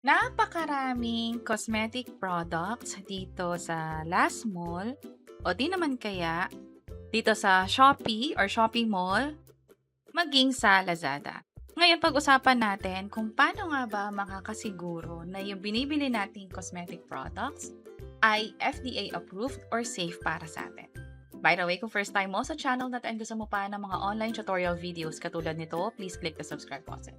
Napakaraming cosmetic products dito sa Last Mall o di naman kaya dito sa Shopee or Shopee Mall, maging sa Lazada. Ngayon pag-usapan natin kung paano nga ba makakasiguro na yung binibili nating cosmetic products ay FDA approved or safe para sa atin. By the way, kung first time mo sa channel na and gusto mo pa ng mga online tutorial videos katulad nito, please click the subscribe button.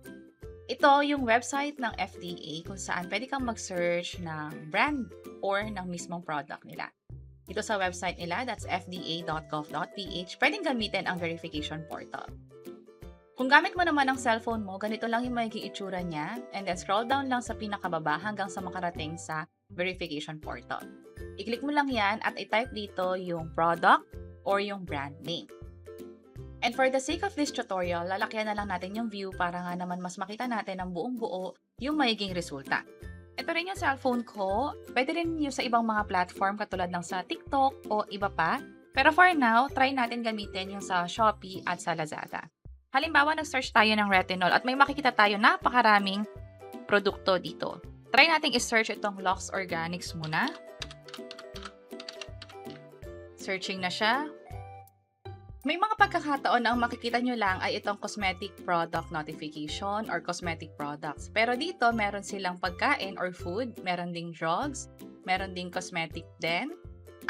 Ito yung website ng FDA kung saan pwede kang mag-search ng brand or ng mismong product nila. Dito sa website nila, that's fda.gov.ph, pwedeng gamitin ang verification portal. Kung gamit mo naman ang cellphone mo, ganito lang yung magiging itsura niya, and then scroll down lang sa pinakababa hanggang sa makarating sa verification portal. I-click mo lang yan at i-type dito yung product or yung brand name. And for the sake of this tutorial, lalakyan na lang natin yung view para nga naman mas makita natin ang buong buo yung magiging resulta. Ito rin yung cellphone ko. Pwede rin yung sa ibang mga platform katulad ng sa TikTok o iba pa. Pero for now, try natin gamitin yung sa Shopee at sa Lazada. Halimbawa, nag-search tayo ng retinol at may makikita tayo napakaraming produkto dito. Try natin i-search itong Lux Organics muna. Searching na siya. May mga pagkakataon na ang makikita nyo lang ay itong cosmetic product notification or cosmetic products. Pero dito, meron silang pagkain or food, meron ding drugs, meron ding cosmetic din.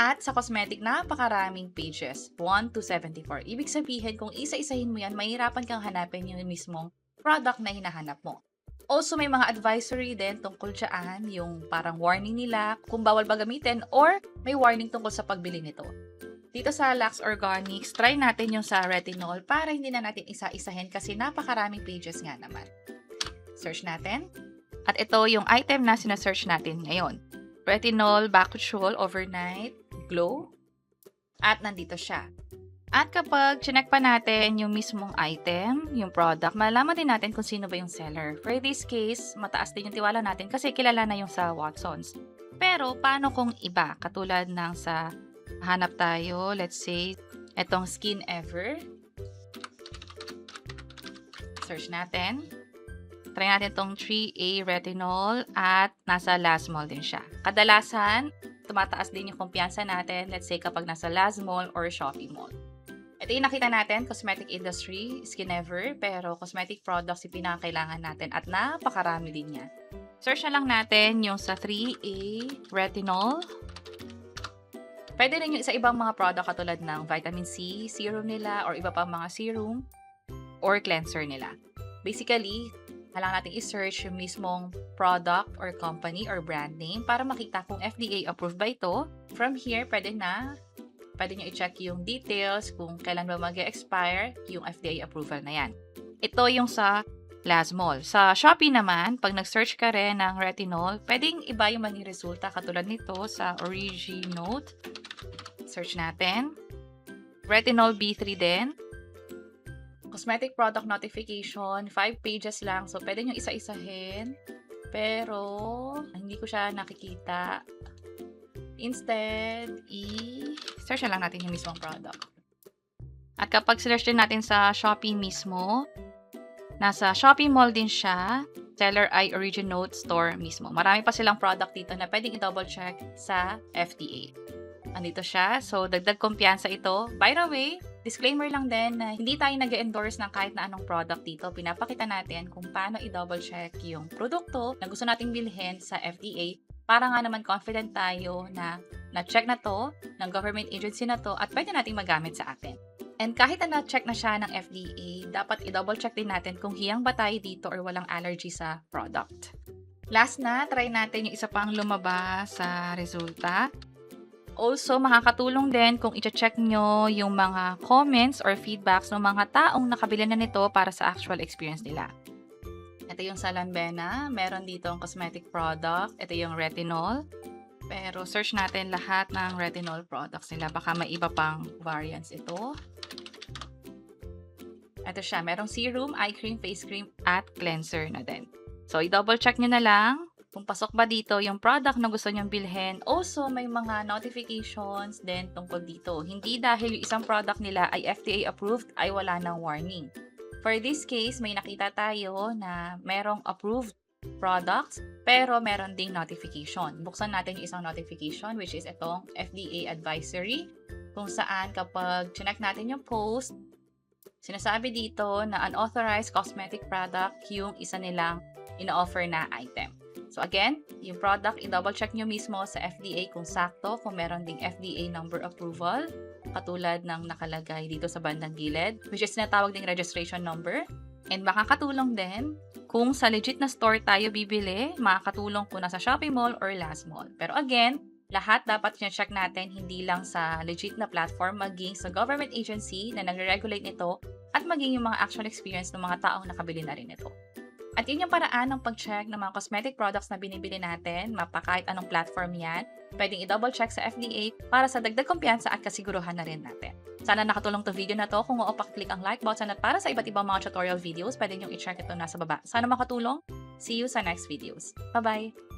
At sa cosmetic, napakaraming pages, 1 to 74. Ibig sabihin, kung isa-isahin mo yan, mahirapan kang hanapin yung mismong product na hinahanap mo. Also, may mga advisory din tungkol dyan, yung parang warning nila kung bawal ba gamitin or may warning tungkol sa pagbili nito. Dito sa Lux Organics, try natin yung sa retinol para hindi na natin isa-isahin kasi napakaraming pages nga naman. Search natin. At ito yung item na sinesearch natin ngayon. Retinol Bakuchiol Overnight Glow. At nandito siya. At kapag chinek pa natin yung mismong item, yung product, malalaman din natin kung sino ba yung seller. For this case, mataas din yung tiwala natin kasi kilala na yung sa Watsons. Pero paano kung iba? Katulad ng sa hanap tayo, let's say, etong Skin Ever. Search natin. Try natin itong 3A Retinol at nasa Last Mall din siya. Kadalasan, tumataas din yung kumpiyansa natin, let's say kapag nasa Last Mall or Shopee Mall. Ito yung nakita natin, cosmetic industry, Skin Ever, pero cosmetic products yung pinakailangan natin at napakarami din yan. Search na lang natin yung sa 3A Retinol. Pwede rin yung sa ibang mga product katulad ng vitamin C, serum nila, or iba pang mga serum, or cleanser nila. Basically, kailangan natin i-search yung mismong product or company or brand name para makita kung FDA approved ba ito. From here, pwede nyo i-check yung details kung kailan ba mag-expire yung FDA approval na yan. Ito yung sa Last Mall. Sa Shopee naman, pag nag-search ka rin ng retinol, pwedeng iba yung maging resulta katulad nito sa Originote. Search natin. Retinol B3 din. Cosmetic product notification, 5 pages lang. So, pwede nyo isa-isahin. Pero, hindi ko siya nakikita. Instead, i-search na lang natin yung mismong product. At kapag search din natin sa Shopee mismo, nasa Shopee Mall din siya, seller ay Originote store mismo. Marami pa silang product dito na pwedeng i-double check sa FDA. Andito siya. So, dagdag kumpiyansa ito. By the way, disclaimer lang din na hindi tayo nag-endorse ng kahit na anong product dito. Pinapakita natin kung paano i-double check yung produkto na gusto nating bilhin sa FDA para nga naman confident tayo na na-check na to ng government agency na to at pwede nating magamit sa atin. And kahit na na-check na siya ng FDA, dapat i-double check din natin kung hiyang ba tayo dito or walang allergy sa product. Last na, try natin yung isa pang lumabas sa resulta. Also, makakatulong din kung i-check nyo yung mga comments or feedbacks ng mga taong nakabili na nito para sa actual experience nila. Ito yung sa Lambena, meron dito ang cosmetic product. Ito yung retinol. Pero search natin lahat ng retinol products nila. Baka may iba pang variants ito. Ito siya, merong serum, eye cream, face cream, at cleanser na din. So, i-double check nyo na lang kung pasok ba dito yung product na gusto nyong bilhin. Also, may mga notifications din tungkol dito. Hindi dahil yung isang product nila ay FDA approved ay wala ng warning. For this case, may nakita tayo na merong approved products, pero meron ding notification. Buksan natin yung isang notification, which is itong FDA advisory, kung saan kapag chinek natin yung post, sinasabi dito na unauthorized cosmetic product yung isa nilang ina-offer na item. So again, yung product, i-double check nyo mismo sa FDA kung sakto, kung meron ding FDA number approval, katulad ng nakalagay dito sa bandang gilid, which is tinatawag ding registration number. And makakatulong din kung sa legit na store tayo bibili, makakatulong kung nasa Shopee Mall or Last Mall. Pero again, lahat dapat check natin hindi lang sa legit na platform, maging sa government agency na nagre-regulate nito at maging yung mga actual experience ng mga taong nakabili na rin ito. At yun yung paraan ng pag-check ng mga cosmetic products na binibili natin, mapa kahit anong platform yan. Pwedeng i-double check sa FDA para sa dagdag kumpiyansa at kasiguruhan na rin natin. Sana nakatulong to video na to. Kung oo, pakiclick ang like button at para sa iba't ibang mga tutorial videos, pwede nyo i-check ito nasa baba. Sana makatulong. See you sa next videos. Bye-bye!